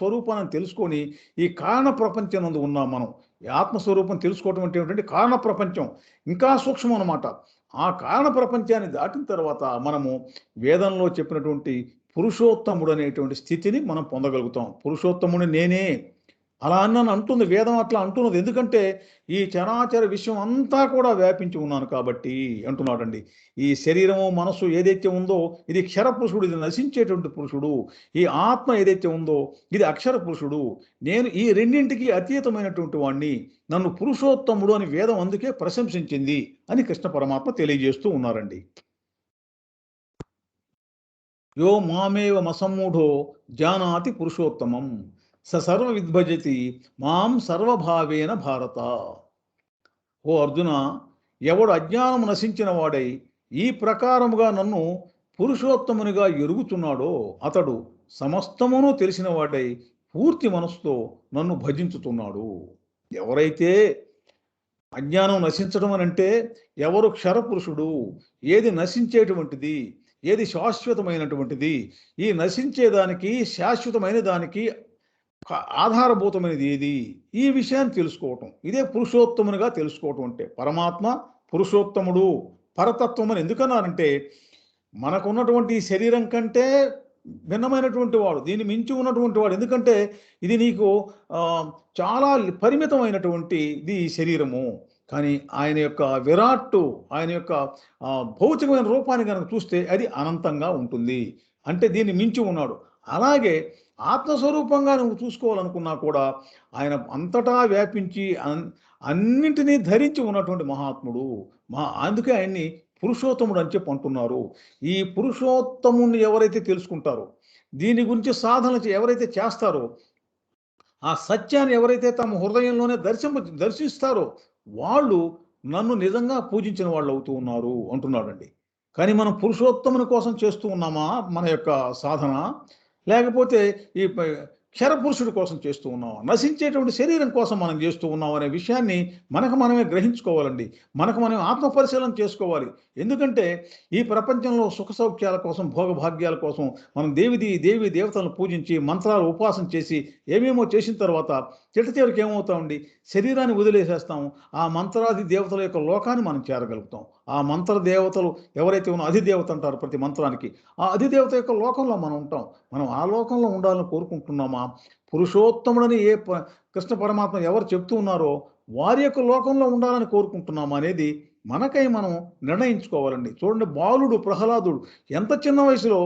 స్వరూపాన్ని తెలుసుకొని ఈ కారణ ప్రపంచం నందు ఉన్నాం మనం. ఈ ఆత్మస్వరూపం తెలుసుకోవటం అంటే ఏమిటంటే కారణ ప్రపంచం ఇంకా సూక్ష్మం అన్నమాట. ఆ కారణ ప్రపంచాన్ని దాటిన తర్వాత మనము వేదంలో చెప్పినటువంటి పురుషోత్తముడు అనేటువంటి స్థితిని మనం పొందగలుగుతాం. పురుషోత్తముడు నేనే అలా అంటుంది వేదం, అట్లా అంటున్నది. ఎందుకంటే ఈ చరాచర విషయం అంతా కూడా వ్యాపించి ఉన్నాను కాబట్టి అంటున్నాడండి. ఈ శరీరము మనస్సు ఏదైతే ఉందో ఇది క్షర పురుషుడు, ఇది నశించేటువంటి పురుషుడు. ఈ ఆత్మ ఏదైతే ఉందో ఇది అక్షర పురుషుడు. నేను ఈ రెండింటికి అతీతమైనటువంటి వాణ్ణి. నన్ను పురుషోత్తముడు అని వేదం అందుకే ప్రశంసించింది అని కృష్ణ పరమాత్మ తెలియజేస్తూ ఉన్నారండి. యో మామేవ మసమ్మూఢో జానాతి పురుషోత్తమం సర్వ విద్భజతి మాం సర్వభావేన భారత. ఓ అర్జున, ఎవడు అజ్ఞానము నశించిన వాడై ఈ ప్రకారముగా నన్ను పురుషోత్తమునిగా ఎరుగుతున్నాడో అతడు సమస్తమును తెలిసిన వాడై పూర్తి మనసుతో నన్ను భజించుతున్నాడు. ఎవరైతే అజ్ఞానం నశించడం అని అంటే ఎవరు క్షరపురుషుడు, ఏది నశించేటువంటిది, ఏది శాశ్వతమైనటువంటిది, ఈ నశించేదానికి శాశ్వతమైన దానికి ఆధారభూతమైనది ఏది, ఈ విషయాన్ని తెలుసుకోవటం, ఇదే పురుషోత్తమునిగా తెలుసుకోవటం. అంటే పరమాత్మ పురుషోత్తముడు పరతత్వం అని ఎందుకన్నారంటే మనకున్నటువంటి శరీరం కంటే భిన్నమైనటువంటి వాడు, దీన్ని మించి ఉన్నటువంటి వాడు. ఎందుకంటే ఇది నీకు చాలా పరిమితమైనటువంటిది ఈ శరీరము. కానీ ఆయన యొక్క విరాట్టు, ఆయన యొక్క భౌతికమైన రూపాన్ని కనుక చూస్తే అది అనంతంగా ఉంటుంది. అంటే దీన్ని మించి ఉన్నాడు. అలాగే ఆత్మస్వరూపంగా నువ్వు చూసుకోవాలనుకున్నా కూడా ఆయన అంతటా వ్యాపించి అన్నింటినీ ధరించి ఉన్నటువంటి మహాత్ముడు. అందుకే ఆయన్ని పురుషోత్తముడు అని చెప్పి అంటున్నారు. ఈ పురుషోత్తముని ఎవరైతే తెలుసుకుంటారో, దీని గురించి సాధన ఎవరైతే చేస్తారో, ఆ సత్యాన్ని ఎవరైతే తమ హృదయంలోనే దర్శిస్తారో వాళ్ళు నన్ను నిజంగా పూజించిన వాళ్ళు అవుతూ ఉన్నారు అంటున్నాడండి. కానీ మనం పురుషోత్తముని కోసం చేస్తూ ఉన్నామా మన యొక్క సాధన? లేకపోతే ఈ క్షరపురుషుడి కోసం చేస్తూ ఉన్నామా? నశించేటువంటి శరీరం కోసం మనం చేస్తూ ఉన్నాం అనే విషయాన్ని మనకు మనమే గ్రహించుకోవాలండి. మనకు మనం ఆత్మ పరిశీలన చేసుకోవాలి. ఎందుకంటే ఈ ప్రపంచంలో సుఖ సౌఖ్యాల కోసం, భోగభాగ్యాల కోసం మనం దేవి దేవతలను పూజించి మంత్రాలు ఉపాసన చేసి ఏమేమో చేసిన తర్వాత చివరికి ఏమవుతామండి? శరీరాన్ని వదిలేసేస్తాం. ఆ మంత్రాది దేవతల యొక్క లోకాన్ని మనం చేరగలుగుతాం. ఆ మంత్ర దేవతలు ఎవరైతే ఉన్నారో అధిదేవత అంటారు ప్రతి మంత్రానికి. ఆ అధిదేవత యొక్క లోకంలో మనం ఉంటాం. మనం ఆ లోకంలో ఉండాలని కోరుకుంటున్నామా? పురుషోత్తముడని కృష్ణ పరమాత్మ ఎవరు చెప్తూ ఉన్నారో వారి యొక్క లోకంలో ఉండాలని కోరుకుంటున్నామా అనేది మనకై మనం నిర్ణయించుకోవాలండి. చూడండి, బాలుడు ప్రహ్లాదుడు ఎంత చిన్న వయసులో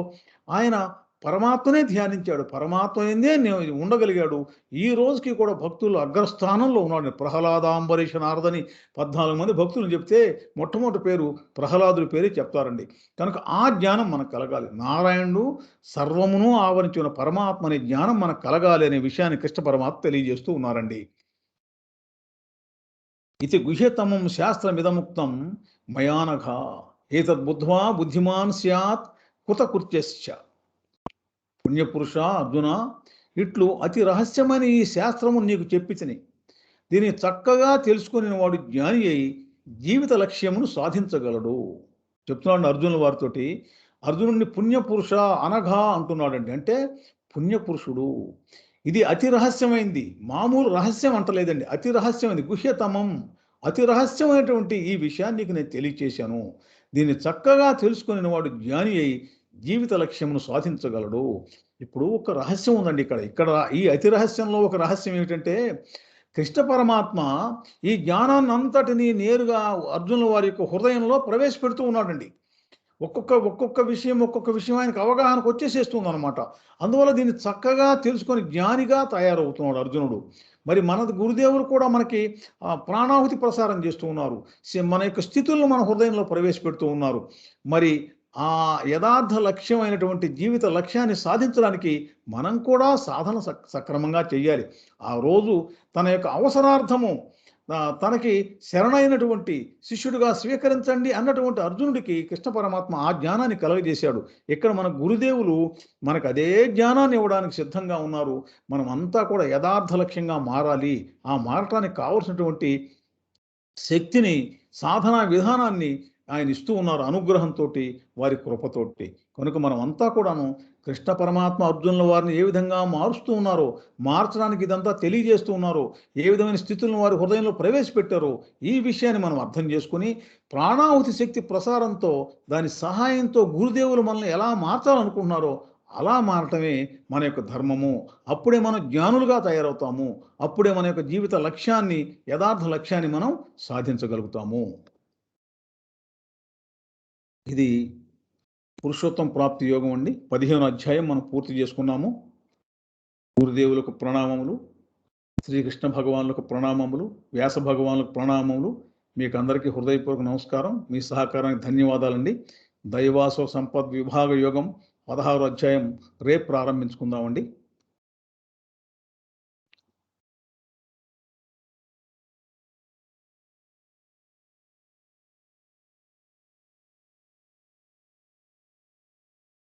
ఆయన పరమాత్మనే ధ్యానించాడు. పరమాత్మనే ఉండగలిగాడు. ఈ రోజుకి కూడా భక్తులు అగ్రస్థానంలో ఉన్నాడు. ప్రహ్లాదాంబరీష నారదని 14 మంది భక్తులు చెప్తే మొట్టమొదటి పేరు ప్రహ్లాదుడి పేరే చెప్తారండి. కనుక ఆ జ్ఞానం మనకు కలగాలి. నారాయణుడు సర్వమును ఆవరించిన పరమాత్మ అనే జ్ఞానం మనకు కలగాలి అనే విషయాన్ని కృష్ణ పరమాత్మ తెలియజేస్తూ ఉన్నారండి. ఇది గుహ్యతమం శాస్త్రమిదముక్తం మయానఘ ఏతద్బుద్ధ్వా బుద్ధిమాన్ స్యాత్ కృతకృత్యశ్చ. పుణ్యపురుష అర్జున, ఇట్లు అతి రహస్యమైన ఈ శాస్త్రము నీకు చెప్పితిని. దీన్ని చక్కగా తెలుసుకుని వాడు జ్ఞాని అయి జీవిత లక్ష్యమును సాధించగలడు చెప్తున్నాడు అర్జునుల వారితోటి. అర్జునుడిని పుణ్యపురుష అనఘా అంటున్నాడండి. అంటే పుణ్యపురుషుడు. ఇది అతి రహస్యమైంది, మామూలు రహస్యం అంటలేదండి. అతి రహస్యమైంది, గుహ్యతమం, అతి రహస్యమైనటువంటి ఈ విషయాన్ని నీకు నేను తెలియచేశాను. దీన్ని చక్కగా తెలుసుకుని వాడు జ్ఞాని అయి జీవిత లక్ష్యమును సాధించగలడు. ఇప్పుడు ఒక రహస్యం ఉందండి ఇక్కడ ఈ అతి రహస్యంలో ఒక రహస్యం ఏమిటంటే, కృష్ణ పరమాత్మ ఈ జ్ఞానాన్ని అంతటినీ నేరుగా అర్జునుల వారి యొక్క హృదయంలో ప్రవేశపెడుతూ ఉన్నాడండి. ఒక్కొక్క విషయం ఆయనకు అవగాహనకు వచ్చేసేస్తుంది అనమాట. అందువల్ల దీన్ని చక్కగా తెలుసుకొని జ్ఞానిగా తయారవుతున్నాడు అర్జునుడు. మరి మన గురుదేవులు కూడా మనకి ప్రాణాహుతి ప్రసారం చేస్తూ ఉన్నారు. మన యొక్క స్థితులను మన హృదయంలో ప్రవేశపెడుతూ ఉన్నారు. మరి ఆ యథార్థ లక్ష్యమైనటువంటి జీవిత లక్ష్యాన్ని సాధించడానికి మనం కూడా సాధన సక్రమంగా చెయ్యాలి. ఆ రోజు తన యొక్క అవసరార్థము తనకి శరణైనటువంటి శిష్యుడిగా స్వీకరించండి అన్నటువంటి అర్జునుడికి కృష్ణ పరమాత్మ ఆ జ్ఞానాన్ని కలుగజేశాడు. ఇక్కడ మన గురుదేవులు మనకు అదే జ్ఞానాన్ని ఇవ్వడానికి సిద్ధంగా ఉన్నారు. మనం అంతా కూడా యథార్థ లక్ష్యంగా మారాలి. ఆ మారటానికి కావలసినటువంటి శక్తిని, సాధనా విధానాన్ని ఆయన ఇస్తూ ఉన్నారు అనుగ్రహంతో, వారి కృపతోటి. కనుక మనం అంతా కూడాను కృష్ణ పరమాత్మ అర్జునుల వారిని ఏ విధంగా మారుస్తూ ఉన్నారో, మార్చడానికి ఇదంతా తెలియజేస్తూ ఉన్నారో, ఏ విధమైన స్థితులను వారి హృదయంలో ప్రవేశపెట్టారో ఈ విషయాన్ని మనం అర్థం చేసుకుని ప్రాణాహుతి శక్తి ప్రసారంతో, దాని సహాయంతో గురుదేవులు మనల్ని ఎలా మార్చాలనుకుంటున్నారో అలా మారటమే మన యొక్క ధర్మము. అప్పుడే మనం జ్ఞానులుగా తయారవుతాము. అప్పుడే మన యొక్క జీవిత లక్ష్యాన్ని, యథార్థ లక్ష్యాన్ని మనం సాధించగలుగుతాము. ఇది పురుషోత్తం ప్రాప్తి యోగం అండి. 15వ అధ్యాయం మనం పూర్తి చేసుకున్నాము. గురుదేవులకు ప్రణామములు, శ్రీకృష్ణ భగవానులకు ప్రణామములు, వ్యాస భగవానులకు ప్రణామములు. మీకు అందరికీ హృదయపూర్వక నమస్కారం. మీ సహకారానికి ధన్యవాదాలండి. దైవాసో సంపద్ విభాగ యోగం 16వ అధ్యాయం రేపు ప్రారంభించుకుందామండి.